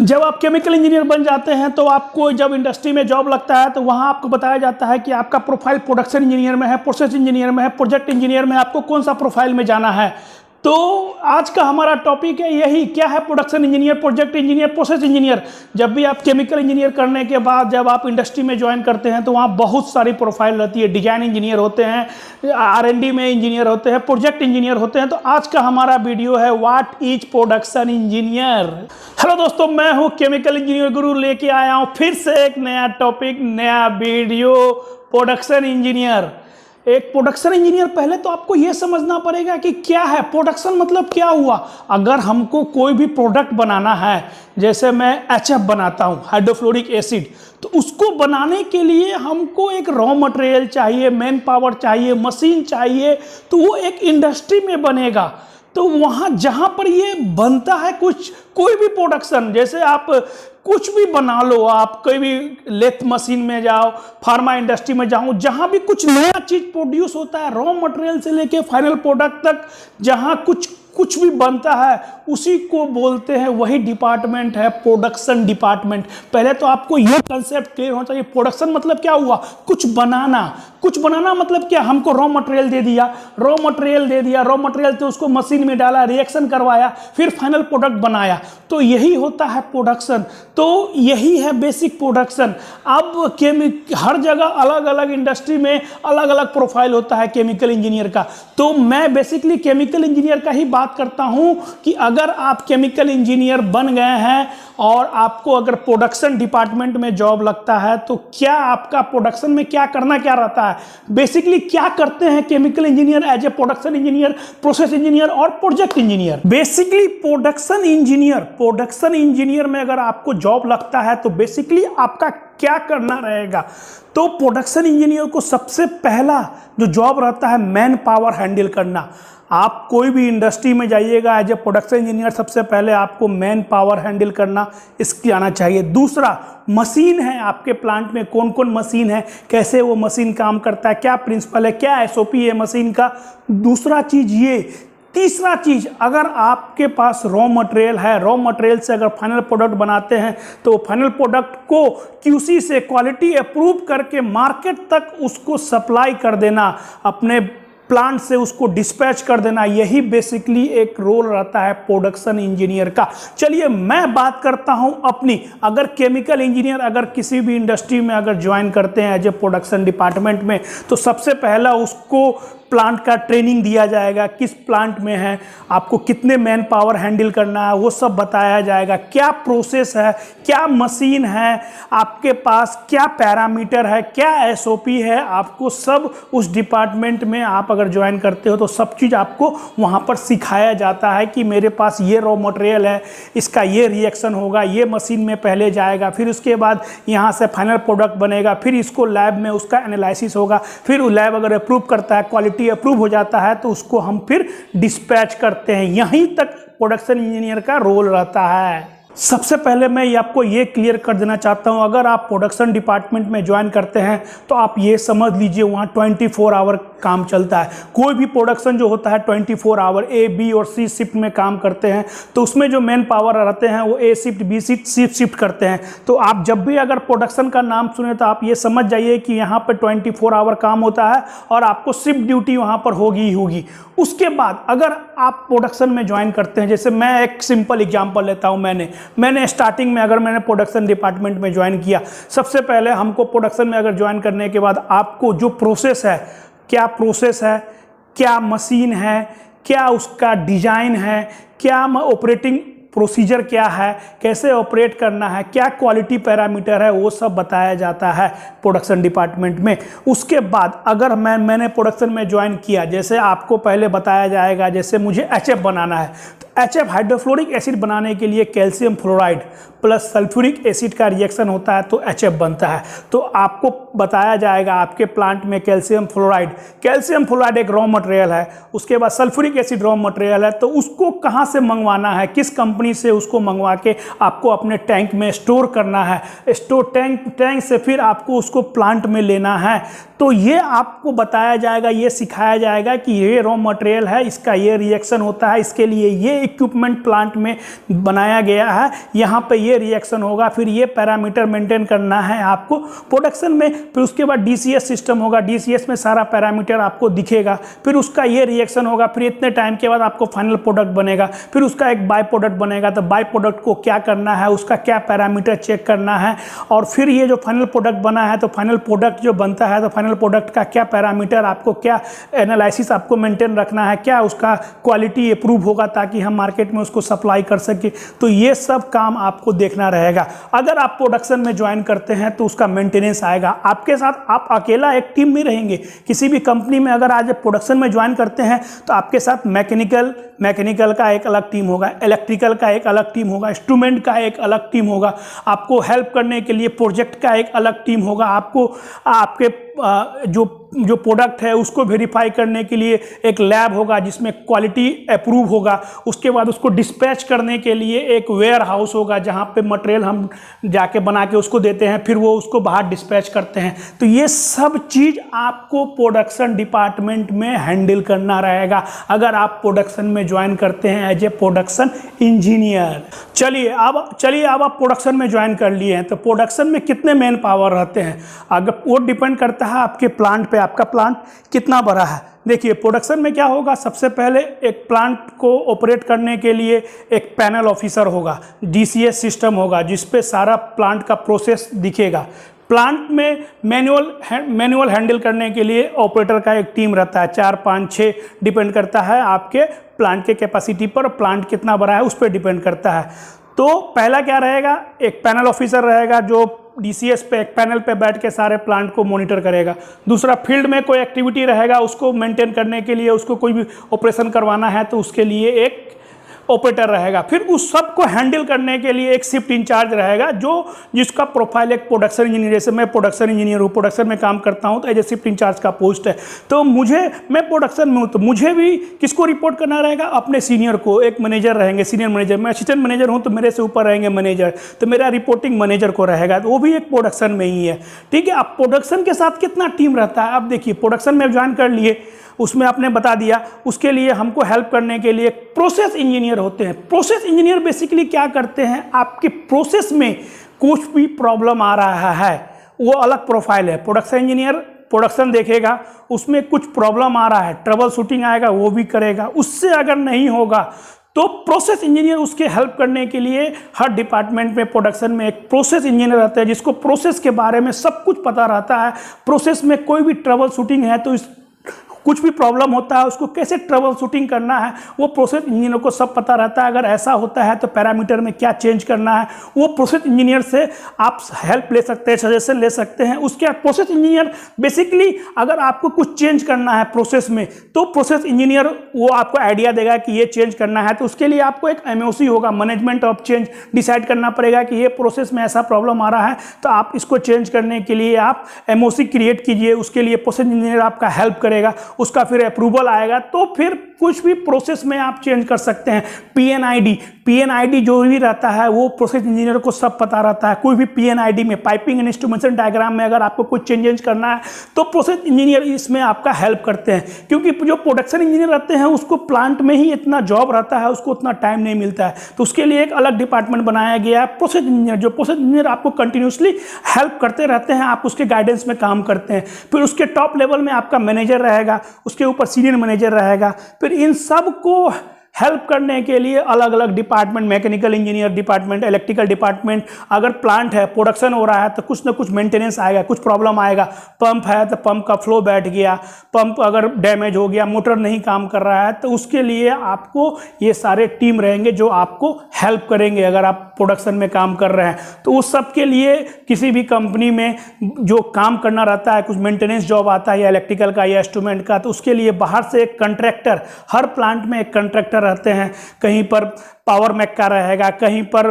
जब आप chemical engineer बन जाते हैं तो आपको जब इंडस्ट्री में जॉब लगता है तो वहाँ आपको बताया जाता है कि आपका प्रोफाइल प्रोडक्शन इंजीनियर में है, प्रोसेस इंजीनियर में है, प्रोजेक्ट इंजीनियर में, आपको कौन सा प्रोफाइल में जाना है। तो आज का हमारा टॉपिक है यही, क्या है production engineer, project engineer, process engineer. जब भी आप केमिकल इंजीनियर करने के बाद जब आप इंडस्ट्री में ज्वाइन करते हैं तो वहाँ बहुत सारी प्रोफाइल रहती है। डिजाइन इंजीनियर होते हैं, R&D में इंजीनियर होते हैं, प्रोजेक्ट इंजीनियर होते हैं। तो आज का हमारा वीडियो है what is production engineer. Hello दोस्तों, मैं हूँ केमिकल इंजीनियर गुरु, लेके आया हूँ फिर से एक नया टॉपिक, नया वीडियो, प्रोडक्शन इंजीनियर। एक प्रोडक्शन इंजीनियर, पहले तो आपको यह समझना पड़ेगा कि क्या है प्रोडक्शन, मतलब क्या हुआ। अगर हमको कोई भी प्रोडक्ट बनाना है, जैसे मैं HF बनाता हूं, हाइड्रोफ्लोरिक एसिड, तो उसको बनाने के लिए हमको एक रॉ मटेरियल चाहिए, मैन पावर चाहिए, मशीन चाहिए। तो वो एक इंडस्ट्री में बनेगा। तो वहाँ जहाँ पर ये बनता है कोई भी प्रोडक्शन, जैसे आप कुछ भी बना लो, आप कोई भी लेथ मशीन में जाओ, फार्मा इंडस्ट्री में जाओ, जहाँ भी कुछ नया चीज़ प्रोड्यूस होता है, रॉ मटेरियल से लेके फाइनल प्रोडक्ट तक, जहाँ कुछ भी बनता है उसी को बोलते हैं, वही डिपार्टमेंट है प्रोडक्शन डिपार्टमेंट। पहले तो आपको यह कंसेप्ट क्लियर होना चाहिए, प्रोडक्शन मतलब क्या हुआ, कुछ बनाना मतलब क्या, हमको रॉ मटेरियल दे दिया, रॉ मटेरियल तो उसको मशीन में डाला, रिएक्शन करवाया, फिर फाइनल प्रोडक्ट बनाया। तो यही होता है प्रोडक्शन। तो यही है बेसिक प्रोडक्शन। अब हर जगह अलग अलग इंडस्ट्री में अलग अलग प्रोफाइल होता है केमिकल इंजीनियर का। तो मैं बेसिकली केमिकल इंजीनियर का ही बात करता हूं कि अगर आप केमिकल इंजीनियर बन गए हैं और आपको अगर प्रोडक्शन डिपार्टमेंट में जॉब लगता है तो क्या आपका प्रोडक्शन में क्या रहता है, बेसिकली क्या करते हैं chemical engineer as a production engineer, process engineer और project engineer. Basically production engineer में अगर आपको जॉब लगता है तो बेसिकली आपका क्या करना रहेगा। तो प्रोडक्शन इंजीनियर को सबसे पहला जो जॉब रहता है मैन पावर हैंडल करना। आप कोई भी इंडस्ट्री में जाइएगा एज ए प्रोडक्शन इंजीनियर, सबसे पहले आपको मैन पावर हैंडल करना इसकी आना चाहिए। दूसरा, मशीन है, आपके प्लांट में कौन कौन मशीन है, कैसे वो मशीन काम करता है, क्या प्रिंसिपल है, क्या SOP है मशीन का। दूसरा चीज़ ये। तीसरा चीज़, अगर आपके पास रॉ मटेरियल है, रॉ मटेरियल से अगर फाइनल प्रोडक्ट बनाते हैं तो फाइनल प्रोडक्ट को QC से क्वालिटी अप्रूव करके मार्केट तक उसको सप्लाई कर देना, अपने प्लांट से उसको डिस्पैच कर देना, यही बेसिकली एक रोल रहता है प्रोडक्शन इंजीनियर का। चलिए मैं बात करता हूं अपनी। अगर केमिकल इंजीनियर अगर किसी भी इंडस्ट्री में अगर ज्वाइन करते हैं एज ए प्रोडक्शन डिपार्टमेंट में, तो सबसे पहला उसको प्लांट का ट्रेनिंग दिया जाएगा, किस प्लांट में है, आपको कितने मैन पावर हैंडल करना है वो सब बताया जाएगा, क्या प्रोसेस है, क्या मशीन है, आपके पास क्या पैरामीटर है, क्या SOP है, आपको सब उस डिपार्टमेंट में आप अगर ज्वाइन करते हो तो सब चीज़ आपको वहाँ पर सिखाया जाता है कि मेरे पास ये रॉ मटेरियल है, इसका ये रिएक्शन होगा, ये मशीन में पहले जाएगा, फिर उसके बाद यहाँ से फाइनल प्रोडक्ट बनेगा, फिर इसको लैब में उसका एनालिसिस होगा, फिर लैब अगर अप्रूव करता है, क्वालिटी अप्रूव हो जाता है तो उसको हम फिर डिस्पैच करते हैं। यहीं तक प्रोडक्शन इंजीनियर का रोल रहता है। सबसे पहले मैं आपको ये क्लियर कर देना चाहता हूँ, अगर आप प्रोडक्शन डिपार्टमेंट में ज्वाइन करते हैं तो आप ये समझ लीजिए वहाँ 24 आवर काम चलता है। कोई भी प्रोडक्शन जो होता है 24 आवर A, B और C शिफ्ट में काम करते हैं। तो उसमें जो मैन पावर रहते हैं वो A shift, B shift, C shift करते हैं। तो आप जब भी अगर प्रोडक्शन का नाम सुने तो आप ये समझ जाइए कि यहाँ पर 24 आवर काम होता है और आपको शिफ्ट ड्यूटी वहाँ पर होगी ही होगी। उसके बाद अगर आप प्रोडक्शन में ज्वाइन करते हैं, जैसे मैं एक सिंपल एग्जांपल लेता हूँ, मैंने स्टार्टिंग में अगर मैंने प्रोडक्शन डिपार्टमेंट में ज्वाइन किया, सबसे पहले हमको प्रोडक्शन में अगर ज्वाइन करने के बाद आपको जो प्रोसेस है, क्या प्रोसेस है, क्या मशीन है, क्या उसका डिजाइन है, क्या ऑपरेटिंग प्रोसीजर क्या है, कैसे ऑपरेट करना है, क्या क्वालिटी पैरामीटर है, वो सब बताया जाता है प्रोडक्शन डिपार्टमेंट में। उसके बाद अगर मैंने प्रोडक्शन में ज्वाइन किया, जैसे आपको पहले बताया जाएगा, जैसे मुझे HF बनाना है तो HF हाइड्रोफ्लोरिक एसिड बनाने के लिए calcium fluoride plus sulphuric acid का रिएक्शन होता है तो HF बनता है। तो आपको बताया जाएगा आपके प्लांट में कैल्शियम फ्लोराइड एक रॉ मटेरियल है, उसके बाद सल्फ्यूरिक एसिड रॉ मटेरियल है, तो उसको कहाँ से मंगवाना है, किस कंपनी से उसको मंगवा के आपको अपने टैंक में स्टोर करना है, टैंक से फिर आपको उसको प्लांट में लेना है। तो ये आपको बताया जाएगा, ये सिखाया जाएगा कि ये रॉ मटेरियल है, इसका ये रिएक्शन होता है, इसके लिए ये इक्विपमेंट प्लांट में बनाया गया है, यहाँ पे ये रिएक्शन होगा, फिर ये पैरामीटर मेंटेन करना है आपको प्रोडक्शन में। फिर उसके बाद डीसीएस सिस्टम होगा, डीसीएस में सारा पैरामीटर आपको दिखेगा, फिर उसका ये रिएक्शन होगा, फिर इतने टाइम के बाद आपको फाइनल प्रोडक्ट बनेगा, फिर उसका एक बाय प्रोडक्ट बनेगा। तो बाय प्रोडक्ट को क्या करना है, उसका क्या पैरामीटर चेक करना है, और फिर ये जो फाइनल प्रोडक्ट बना है तो फाइनल प्रोडक्ट जो बनता है तो फाइनल प्रोडक्ट का क्या पैरामीटर, आपको क्या एनालिसिस आपको मेंटेन रखना है, क्या उसका क्वालिटी अप्रूव होगा ताकि हम मार्केट में उसको सप्लाई कर सके। तो ये सब काम आपको देखना रहेगा। अगर आप प्रोडक्शन में ज्वाइन करते हैं तो उसका मेंटेनेंस आएगा आपके साथ। आप अकेला एक टीम में रहेंगे किसी भी कंपनी में। अगर आज प्रोडक्शन में ज्वाइन करते हैं तो आपके साथ मैकेनिकल का एक अलग टीम होगा, इलेक्ट्रिकल का एक अलग टीम होगा, इंस्ट्रूमेंट का एक अलग टीम होगा, आपको हेल्प करने के लिए प्रोजेक्ट का एक अलग टीम होगा, आपको आपके जो प्रोडक्ट है उसको वेरीफाई करने के लिए एक लैब होगा जिसमें क्वालिटी अप्रूव होगा। उसके बाद उसको डिस्पैच करने के लिए एक वेयर हाउस होगा जहां पे मटेरियल हम जाके बना के उसको देते हैं, फिर वो उसको बाहर डिस्पैच करते हैं। तो ये सब चीज़ आपको प्रोडक्शन डिपार्टमेंट में हैंडल करना रहेगा अगर आप प्रोडक्शन में ज्वाइन करते हैं एज ए प्रोडक्शन इंजीनियर। चलिए अब आप प्रोडक्शन में ज्वाइन कर लिए हैं तो प्रोडक्शन में कितने मैन पावर रहते हैं, अगर वो डिपेंड करता है आपके प्लांट पे, आपका प्लांट कितना बड़ा है। देखिए प्रोडक्शन में क्या होगा, सबसे पहले एक प्लांट को ऑपरेट करने के लिए एक पैनल ऑफिसर होगा, डीसीएस सिस्टम होगा जिस पे सारा प्लांट का प्रोसेस दिखेगा। प्लांट में मैनुअल हैंडल करने के लिए ऑपरेटर का एक टीम रहता है, 4 5 6 डिपेंड करता है आपके प्लांट के कैपेसिटी पर, प्लांट कितना बड़ा है उस पर डिपेंड करता है। तो पहला क्या रहेगा, एक पैनल ऑफिसर रहेगा जो डीसीएस पे एक पैनल पे बैठ के सारे प्लांट को मॉनिटर करेगा। दूसरा, फील्ड में कोई एक्टिविटी रहेगा उसको मेंटेन करने के लिए, उसको कोई भी ऑपरेशन करवाना है तो उसके लिए एक ऑपरेटर रहेगा। फिर उस सब को हैंडल करने के लिए एक शिफ्ट इंचार्ज रहेगा जिसका प्रोफाइल एक प्रोडक्शन इंजीनियर, जैसे मैं प्रोडक्शन इंजीनियर हूँ, प्रोडक्शन में काम करता हूँ तो एज ए शिफ्ट इंचार्ज का पोस्ट है। तो मैं प्रोडक्शन में हूँ तो मुझे भी किसको रिपोर्ट करना रहेगा, अपने सीनियर को। एक मैनेजर रहेंगे, सीनियर मैनेजर, मैं असिस्टेंट मैनेजर हूँ तो मेरे से ऊपर रहेंगे मैनेजर, तो मेरा रिपोर्टिंग मैनेजर को रहेगा, तो वो भी एक प्रोडक्शन में ही है। ठीक है, अब प्रोडक्शन के साथ कितना टीम रहता है। अब देखिए प्रोडक्शन में ज्वाइन कर लिए, उसमें आपने बता दिया, उसके लिए हमको हेल्प करने के लिए प्रोसेस इंजीनियर होते हैं। प्रोसेस इंजीनियर बेसिकली क्या करते हैं, आपके प्रोसेस में कुछ भी प्रॉब्लम आ रहा है वो अलग प्रोफाइल है। प्रोडक्शन इंजीनियर प्रोडक्शन देखेगा, उसमें कुछ प्रॉब्लम आ रहा है, ट्रबल शूटिंग आएगा वो भी करेगा। उससे अगर नहीं होगा तो प्रोसेस इंजीनियर उसके हेल्प करने के लिए, हर डिपार्टमेंट में प्रोडक्शन में एक प्रोसेस इंजीनियर रहता है जिसको प्रोसेस के बारे में सब कुछ पता रहता है। प्रोसेस में कोई भी ट्रबल शूटिंग है तो कुछ भी प्रॉब्लम होता है उसको कैसे ट्रबल शूटिंग करना है वो प्रोसेस इंजीनियर को सब पता रहता है। अगर ऐसा होता है तो पैरामीटर में क्या चेंज करना है वो प्रोसेस इंजीनियर से आप हेल्प ले सकते हैं, सजेशन ले सकते हैं। उसके बाद प्रोसेस इंजीनियर बेसिकली अगर आपको कुछ चेंज करना है प्रोसेस में तो प्रोसेस इंजीनियर वो आपको आइडिया देगा कि ये चेंज करना है। तो उसके लिए आपको एक एमओसी होगा, मैनेजमेंट ऑफ चेंज, डिसाइड करना पड़ेगा कि ये प्रोसेस में ऐसा प्रॉब्लम आ रहा है तो आप इसको चेंज करने के लिए आप एमओसी क्रिएट कीजिए। उसके लिए प्रोसेस इंजीनियर आपका हेल्प करेगा, उसका फिर अप्रूवल आएगा तो फिर कुछ भी प्रोसेस में आप चेंज कर सकते हैं। पीएनआईडी जो भी रहता है वो प्रोसेस इंजीनियर को सब पता रहता है। कोई भी पीएनआईडी में, पाइपिंग एंड इंस्ट्रूमेंटेशन डायग्राम में अगर आपको कुछ चेंजेस करना है तो प्रोसेस इंजीनियर इसमें आपका हेल्प करते हैं, क्योंकि जो प्रोडक्शन इंजीनियर रहते हैं उसको प्लांट में ही इतना जॉब रहता है, उसको उतना टाइम नहीं मिलता है। तो उसके लिए एक अलग डिपार्टमेंट बनाया गया है प्रोसेस इंजीनियर, जो प्रोसेस इंजीनियर आपको कंटिन्यूसली हेल्प करते रहते हैं, आप उसके गाइडेंस में काम करते हैं। फिर उसके टॉप लेवल में आपका मैनेजर रहेगा, उसके ऊपर सीनियर मैनेजर रहेगा। फिर इन सब को हेल्प करने के लिए अलग अलग department, mechanical engineer department, electrical department, अगर प्लांट है, प्रोडक्शन हो रहा है तो कुछ ना कुछ मेंटेनेंस आएगा, कुछ प्रॉब्लम आएगा। पंप है तो पंप का फ्लो बैठ गया, पंप अगर डैमेज हो गया, मोटर नहीं काम कर रहा है तो उसके लिए आपको ये सारे टीम रहेंगे जो आपको हेल्प करेंगे। अगर आप प्रोडक्शन में काम कर रहे हैं तो उस सब के लिए किसी भी कंपनी में जो काम करना रहता है, कुछ मेंटेनेंस जॉब आता है या इलेक्ट्रिकल का या इंस्ट्रूमेंट का, तो उसके लिए बाहर से एक कंट्रैक्टर, हर प्लांट में एक कंट्रैक्टर रहते हैं। कहीं पर पावर मैक का रहेगा, कहीं पर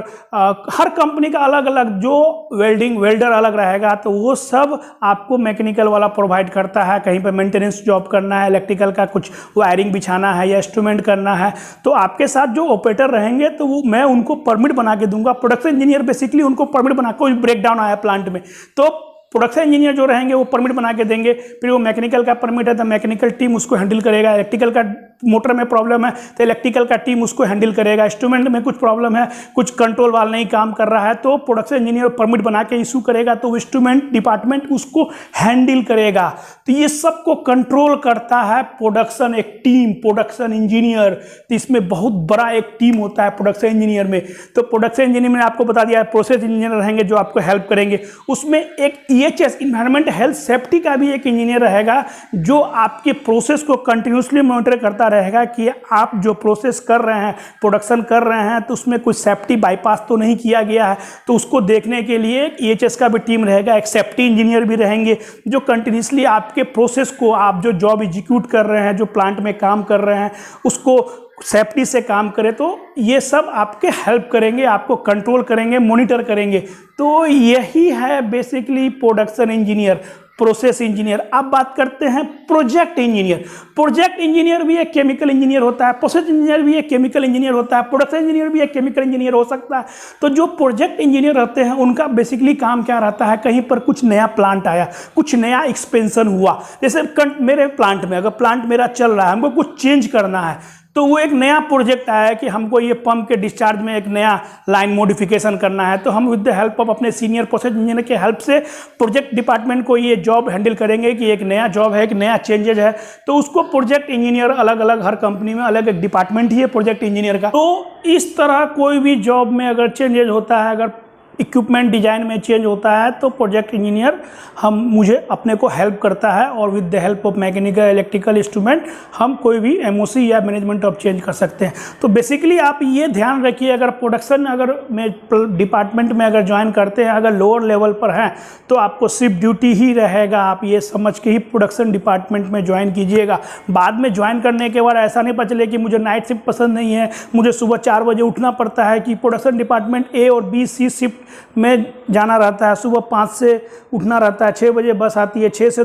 हर कंपनी का अलग अलग, जो वेल्डर अलग रहेगा, तो वो सब आपको मैकेनिकल वाला प्रोवाइड करता है। कहीं पर मेंटेनेंस जॉब करना है, इलेक्ट्रिकल का कुछ वायरिंग बिछाना है या इंस्ट्रूमेंट करना है, तो आपके साथ जो ऑपरेटर रहेंगे तो वो मैं उनको परमिट बना के दूंगा। प्रोडक्शन इंजीनियर बेसिकली उनको परमिट बना, कोई ब्रेकडाउन आया प्लांट में तो प्रोडक्शन इंजीनियर जो रहेंगे वो परमिट बना के देंगे। फिर वो मैकेनिकल का परमिट है तो मैकेनिकल टीम उसको हैंडल करेगा, इलेक्ट्रिकल का मोटर में प्रॉब्लम है तो इलेक्ट्रिकल का टीम उसको हैंडल करेगा, इंस्ट्रूमेंट में कुछ प्रॉब्लम है, कुछ कंट्रोल वाल नहीं काम कर रहा है तो प्रोडक्शन इंजीनियर परमिट बना के इशू करेगा तो इंस्ट्रूमेंट डिपार्टमेंट उसको हैंडल करेगा। तो ये सबको कंट्रोल करता है प्रोडक्शन एक टीम, प्रोडक्शन इंजीनियर। तो इसमें बहुत बड़ा एक टीम होता है प्रोडक्शन इंजीनियर में। तो प्रोडक्शन इंजीनियर में आपको बता दिया है, प्रोसेस इंजीनियर रहेंगे जो आपको हेल्प करेंगे, उसमें एक EHS इन्वायरमेंट हेल्थ सेफ्टी का भी एक इंजीनियर रहेगा जो आपके प्रोसेस को कंटिन्यूसली मॉनिटर करता रहेगा कि आप जो प्रोसेस कर रहे हैं, प्रोडक्शन कर रहे हैं तो उसमें कुछ सेफ्टी बाईपास तो नहीं किया गया है। तो उसको देखने के लिए EHS का भी टीम रहेगा, एक सेफ्टी इंजीनियर भी रहेंगे जो कंटिन्यूसली आपके प्रोसेस को, आप जो जॉब एग्जीक्यूट कर रहे हैं, जो प्लांट में काम कर रहे हैं उसको सेफ्टी से काम करें। तो ये सब आपके हेल्प करेंगे, आपको कंट्रोल करेंगे, मॉनिटर करेंगे। तो यही है basically production engineer, process engineer. अब बात करते हैं प्रोजेक्ट इंजीनियर। प्रोजेक्ट इंजीनियर भी एक केमिकल इंजीनियर होता है, प्रोसेस इंजीनियर भी एक केमिकल इंजीनियर होता है, प्रोडक्शन इंजीनियर भी एक केमिकल इंजीनियर हो सकता है। तो जो प्रोजेक्ट इंजीनियर रहते हैं उनका बेसिकली काम क्या रहता है, कहीं पर कुछ नया प्लांट आया, कुछ नया एक्सपेंशन हुआ, जैसे मेरे प्लांट में अगर प्लांट मेरा चल रहा है, हमको कुछ चेंज करना है तो वो एक नया प्रोजेक्ट आया कि हमको ये पंप के डिस्चार्ज में एक नया लाइन मॉडिफिकेशन करना है, तो हम विद द हेल्प ऑफ अपने सीनियर प्रोसेस इंजीनियर के हेल्प से प्रोजेक्ट डिपार्टमेंट को ये जॉब हैंडल करेंगे कि एक नया जॉब है, एक नया चेंजेज है। तो उसको प्रोजेक्ट इंजीनियर, अलग अलग हर कंपनी में अलग एक डिपार्टमेंट ही है प्रोजेक्ट इंजीनियर का। तो इस तरह कोई भी जॉब में अगर चेंजेज होता है, अगर इक्विपमेंट डिजाइन में चेंज होता है तो प्रोजेक्ट इंजीनियर मुझे अपने को हेल्प करता है और with the help of mechanical electrical instrument हम कोई भी MOC या मैनेजमेंट ऑफ चेंज कर सकते हैं। तो बेसिकली आप ये ध्यान रखिए, अगर प्रोडक्शन अगर में डिपार्टमेंट में अगर ज्वाइन करते हैं, अगर लोअर लेवल पर हैं तो आपको सिर्फ ड्यूटी ही रहेगा, आप ये समझ के ही प्रोडक्शन डिपार्टमेंट में ज्वाइन कीजिएगा। बाद में ज्वाइन करने के बाद ऐसा नहीं पता चले कि मुझे नाइट शिफ्ट पसंद नहीं है, मुझे सुबह 4 बजे उठना पड़ता है, कि प्रोडक्शन डिपार्टमेंट A और B C शिफ्ट में जाना रहता है, सुबह 5 से उठना रहता है, 6 बजे बस आती है, 6 से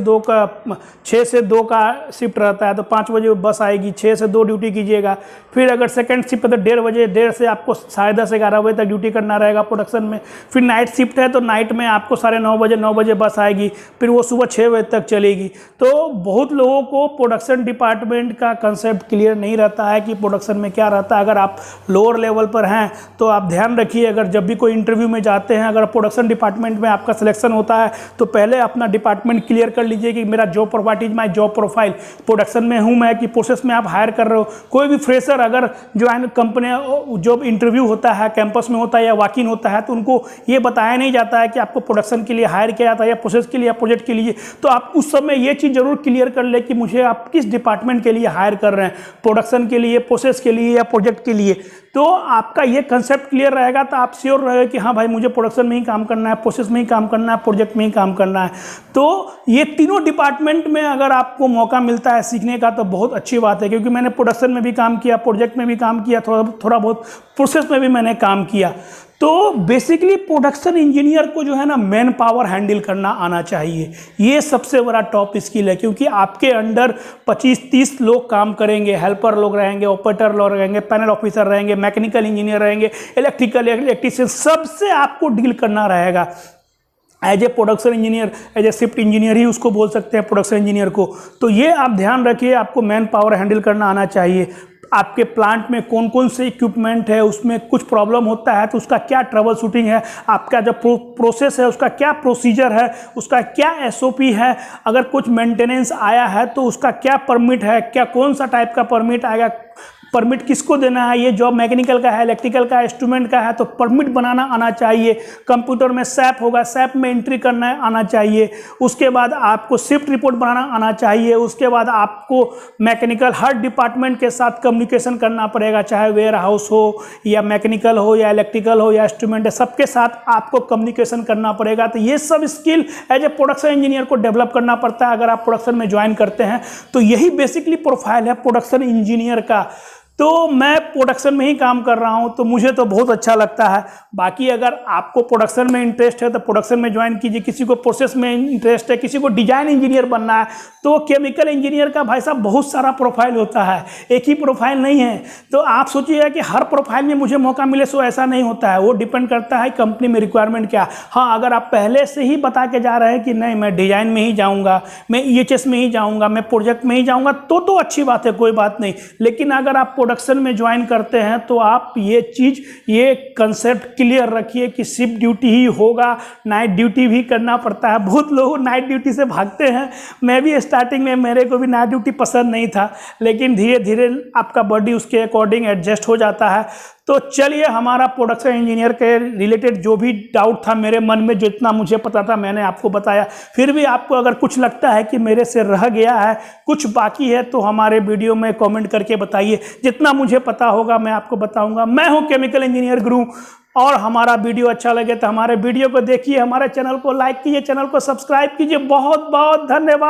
2 का शिफ्ट रहता है तो 5 बजे बस आएगी, 6 से 2 ड्यूटी कीजिएगा। फिर अगर सेकंड शिफ्ट है तो 1:30 बजे, 1:30 से आपको 10:30 11 बजे तक ड्यूटी करना रहेगा प्रोडक्शन में। फिर नाइट शिफ्ट है तो नाइट में आपको 9:30 बजे बस आएगी, फिर वो सुबह 6 बजे तक चलेगी। तो बहुत लोगों को प्रोडक्शन डिपार्टमेंट का कंसेप्ट क्लियर नहीं रहता है कि प्रोडक्शन में क्या रहता है। अगर आप लोअर लेवल पर हैं तो आप ध्यान रखिए, अगर जब भी कोई इंटरव्यू में जाते हैं, अगर प्रोडक्शन डिपार्टमेंट में आपका सिलेक्शन होता है तो पहले अपना डिपार्टमेंट क्लियर कर लीजिए कि मेरा job what is my job profile, production में हूं मैं कि प्रोसेस में आप हायर कर रहे हो। कोई भी फ्रेशर अगर ज्वाइन कंपनी जॉब इंटरव्यू होता है, कैंपस में होता है या वॉक इन होता है, तो उनको ये बताया नहीं जाता है कि आपको प्रोडक्शन के लिए हायर किया जाता है या प्रोसेस के लिए या प्रोजेक्ट के लिए। तो आप उस समय ये चीज़ जरूर क्लियर कर ले कि मुझे आप किस डिपार्टमेंट के लिए हायर कर रहे हैं, प्रोडक्शन के लिए, प्रोसेस के लिए या प्रोजेक्ट के लिए। तो आपका ये कंसेप्ट क्लियर रहेगा तो आप श्योर रहे कि हाँ भाई मुझे प्रोडक्शन में ही काम करना है, प्रोसेस में ही काम करना है, प्रोजेक्ट में ही काम करना है। तो ये तीनों डिपार्टमेंट में अगर आपको मौका मिलता है सीखने का तो बहुत अच्छी बात है, क्योंकि मैंने प्रोडक्शन में भी काम किया, प्रोजेक्ट में भी काम किया, थोड़ा बहुत प्रोसेस में भी मैंने काम किया। तो बेसिकली प्रोडक्शन इंजीनियर को जो है ना मैन पावर हैंडल करना आना चाहिए, ये सबसे बड़ा टॉप स्किल है, क्योंकि आपके अंडर 25-30 लोग काम करेंगे, हेल्पर लोग रहेंगे, ऑपरेटर लोग रहेंगे, पैनल ऑफिसर रहेंगे, मैकेनिकल इंजीनियर रहेंगे, इलेक्ट्रिशियन, सबसे आपको डील करना रहेगा। As a production engineer, as a shift engineer ही उसको बोल सकते हैं प्रोडक्शन इंजीनियर को। तो ये आप ध्यान रखिए, आपको मैन पावर हैंडल करना आना चाहिए। आपके प्लांट में कौन कौन से इक्विपमेंट है, उसमें कुछ प्रॉब्लम होता है तो उसका क्या ट्रबल शूटिंग है, आपका जो प्रोसेस है उसका क्या प्रोसीजर है, उसका क्या SOP है, अगर कुछ मेंटेनेंस आया है तो उसका क्या परमिट है, क्या कौन सा टाइप का परमिट आएगा, परमिट किसको देना है, ये जॉब मैकेनिकल का है, इलेक्ट्रिकल का, इंस्ट्रूमेंट का है तो परमिट बनाना आना चाहिए। कंप्यूटर में सैप होगा, सैप में एंट्री करना आना चाहिए। उसके बाद आपको शिफ्ट रिपोर्ट बनाना आना चाहिए। उसके बाद आपको मैकेनिकल हर डिपार्टमेंट के साथ कम्युनिकेशन करना पड़ेगा, चाहे वेयर हाउस हो या मैकेनिकल हो या इलेक्ट्रिकल हो या इंस्ट्रूमेंट है, सबके साथ आपको कम्युनिकेशन करना पड़ेगा। तो ये सब skill as a production engineer को डेवलप करना पड़ता है अगर आप प्रोडक्शन में ज्वाइन करते हैं। तो यही बेसिकली प्रोफाइल है प्रोडक्शन इंजीनियर का। तो मैं प्रोडक्शन में ही काम कर रहा हूँ, तो मुझे तो बहुत अच्छा लगता है। बाकी अगर आपको प्रोडक्शन में इंटरेस्ट है तो प्रोडक्शन में ज्वाइन कीजिए, किसी को प्रोसेस में इंटरेस्ट है, किसी को डिजाइन इंजीनियर बनना है, तो केमिकल इंजीनियर का भाई साहब बहुत सारा प्रोफाइल होता है, एक ही प्रोफाइल नहीं है। तो आप सोचिएगा कि हर प्रोफाइल में मुझे मौका मिले, सो ऐसा नहीं होता है, वो डिपेंड करता है कंपनी में रिक्वायरमेंट क्या। हाँ, अगर आप पहले से ही बता के जा रहे हैं कि नहीं मैं डिजाइन में ही जाऊँगा, मैं EHS में ही जाऊँगा, मैं प्रोजेक्ट में ही जाऊँगा, तो अच्छी बात है, कोई बात नहीं। लेकिन अगर आप प्रोडक्शन में ज्वाइन करते हैं तो आप ये चीज़, ये कंसेप्ट क्लियर रखिए कि शिफ्ट ड्यूटी ही होगा, नाइट ड्यूटी भी करना पड़ता है। बहुत लोग नाइट ड्यूटी से भागते हैं, मैं भी स्टार्टिंग में, मेरे को भी नाइट ड्यूटी पसंद नहीं था, लेकिन धीरे धीरे आपका बॉडी उसके अकॉर्डिंग एडजस्ट हो जाता है। तो चलिए, हमारा प्रोडक्शन इंजीनियर के रिलेटेड जो भी डाउट था मेरे मन में, जितना मुझे पता था मैंने आपको बताया। फिर भी आपको अगर कुछ लगता है कि मेरे से रह गया है, कुछ बाकी है, तो हमारे वीडियो में कमेंट करके बताइए, जितना मुझे पता होगा मैं आपको बताऊंगा। मैं हूं केमिकल इंजीनियर गुरु, और हमारा वीडियो अच्छा लगे तो हमारे वीडियो को देखिए, हमारे चैनल को लाइक कीजिए, चैनल को सब्सक्राइब कीजिए। बहुत बहुत धन्यवाद।